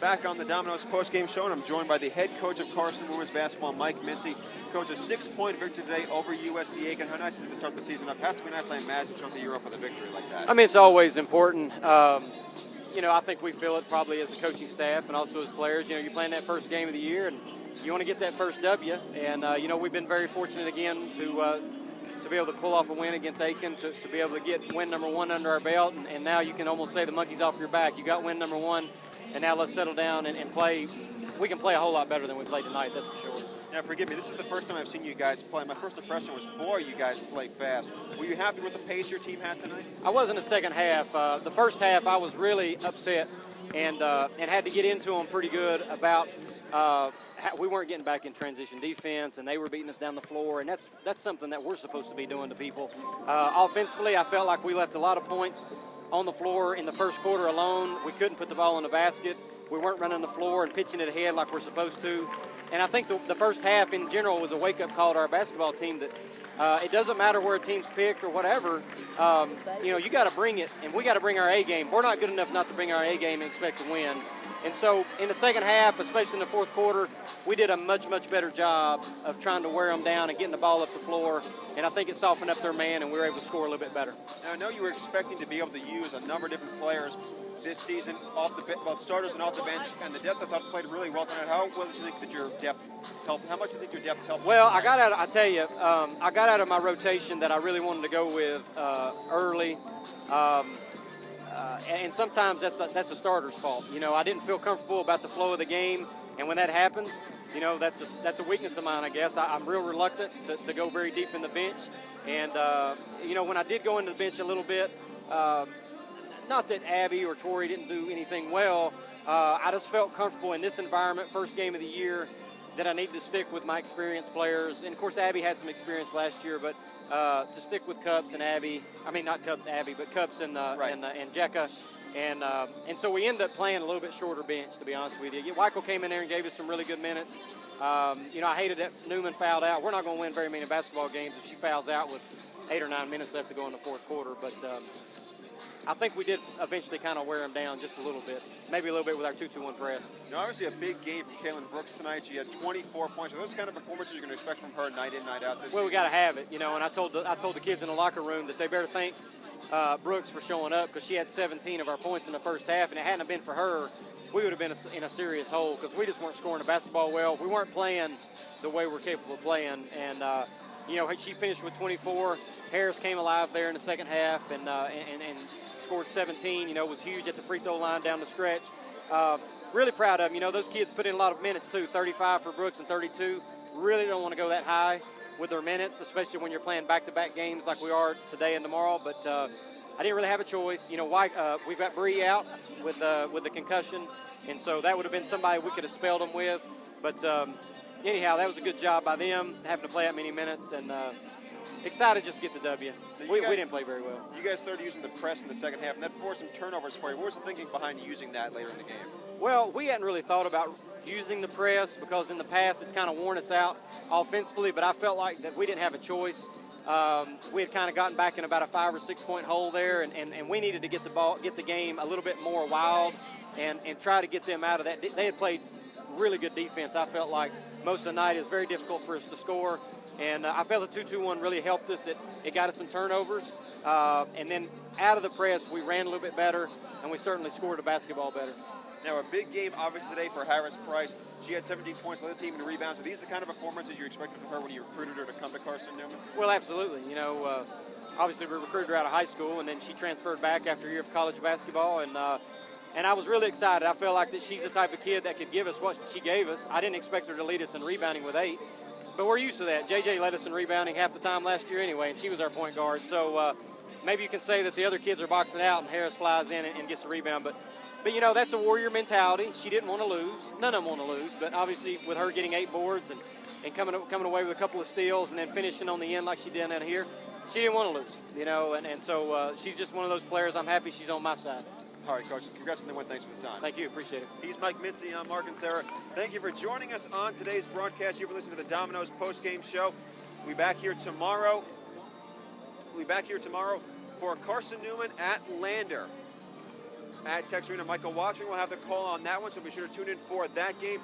Back on the Domino's postgame show, and I'm joined by the head coach of Carson women's basketball, Mike Mincey. Coach, a 6-point victory today over USC Aiken. How nice is it to start the season up? Has to be nice, I imagine, showing the year off with a victory like that. I mean, it's always important. I think we feel it probably as a coaching staff and also as players. You're playing that first game of the year, and you want to get that first W. And, we've been very fortunate again to be able to pull off a win against Aiken, to be able to get win number 1 under our belt. And now you can almost say the monkey's off your back. You got win number 1. And now let's settle down and play. We can play a whole lot better than we played tonight, that's for sure. Now, forgive me, this is the first time I've seen you guys play. My first impression was, boy, you guys play fast. Were you happy with the pace your team had tonight? I was in the second half. The first half, I was really upset and had to get into them pretty good about we weren't getting back in transition defense, and they were beating us down the floor, and that's something that we're supposed to be doing to people. Offensively, I felt like we left a lot of points on the floor in the first quarter alone. We couldn't put the ball in the basket. We weren't running the floor and pitching it ahead like we're supposed to. And I think the first half in general was a wake-up call to our basketball team that it doesn't matter where a team's picked or whatever. You got to bring it, and we got to bring our A game. We're not good enough not to bring our A game and expect to win. And so in the second half, especially in the fourth quarter, we did a much, much better job of trying to wear them down and getting the ball up the floor. And I think it softened up their man, and we were able to score a little bit better. Now, I know you were expecting to be able to use a number of different players this season, both starters and off the bench, and the depth I thought played really well tonight. How well did you think that your depth helped? How much do you think your depth helped? Well, I got out of my rotation that I really wanted to go with early. And sometimes that's a starter's fault. I didn't feel comfortable about the flow of the game, and when that happens, that's a weakness of mine, I guess. I'm real reluctant to go very deep in the bench, and when I did go into the bench a little bit, not that Abby or Tori didn't do anything well, I just felt comfortable in this environment, first game of the year, that I needed to stick with my experienced players. And of course, Abby had some experience last year, but to stick with Cups and Abby, not Abby, but Cups and Jekka. And so we ended up playing a little bit shorter bench, to be honest with you. Weichel came in there and gave us some really good minutes. I hated that Newman fouled out. We're not going to win very many basketball games if she fouls out with 8 or 9 minutes left to go in the fourth quarter. But I think we did eventually kind of wear them down just a little bit, maybe a little bit with our 2-2-1 press. Obviously a big game from Kaylin Brooks tonight. She had 24 points. Are those kind of performances you're going to expect from her night in, night out this season? We got to have it, and I told the kids in the locker room that they better thank Brooks for showing up, because she had 17 of our points in the first half, and it hadn't been for her, we would have been in a serious hole, because we just weren't scoring the basketball well. We weren't playing the way we're capable of playing, and she finished with 24. Harris came alive there in the second half, and scored 17, was huge at the free throw line down the stretch. Really proud of them. Those kids put in a lot of minutes too, 35 for Brooks and 32. Really don't want to go that high with their minutes, especially when you're playing back-to-back games like we are today and tomorrow. But I didn't really have a choice. We've got Bree out with the concussion, and so that would have been somebody we could have spelled them with. But anyhow, that was a good job by them, having to play that many minutes, and excited just to get the W. We didn't play very well. You guys started using the press in the second half, and that forced some turnovers for you. What was the thinking behind using that later in the game? Well, we hadn't really thought about using the press, because in the past it's kind of worn us out offensively, but I felt like that we didn't have a choice. We had kind of gotten back in about a 5 or 6 point hole there, and we needed to get the game a little bit more wild and try to get them out of that. They had played really good defense. I felt like most of the night. It was very difficult for us to score. And I felt the 2-2-1 really helped us. It got us some turnovers. And then out of the press, we ran a little bit better, and we certainly scored the basketball better. Now, a big game, obviously, today for Harris Price. She had 17 points, led the team in rebounds. Are these the kind of performances you expected from her when you recruited her to come to Carson-Newman? Well, absolutely. Obviously, we recruited her out of high school, and then she transferred back after a year of college basketball. And I was really excited. I felt like that she's the type of kid that could give us what she gave us. I didn't expect her to lead us in rebounding with 8. But we're used to that. JJ led us in rebounding half the time last year anyway, and she was our point guard. So maybe you can say that the other kids are boxing out and Harris flies in and gets the rebound. But that's a warrior mentality. She didn't want to lose. None of them want to lose. But obviously with her getting 8 boards and coming away with a couple of steals and then finishing on the end like she did down here, she didn't want to lose. And so she's just one of those players. I'm happy she's on my side. All right, Coach. Congrats on the win. Thanks for the time. Thank you. Appreciate it. He's Mike Mincey. I'm Mark and Sarah. Thank you for joining us on today's broadcast. You've been listening to the Domino's postgame show. We'll be back here tomorrow. For Carson-Newman at Lander. at Tex Arena. Michael Watching will have the call on that one, so be sure to tune in for that game.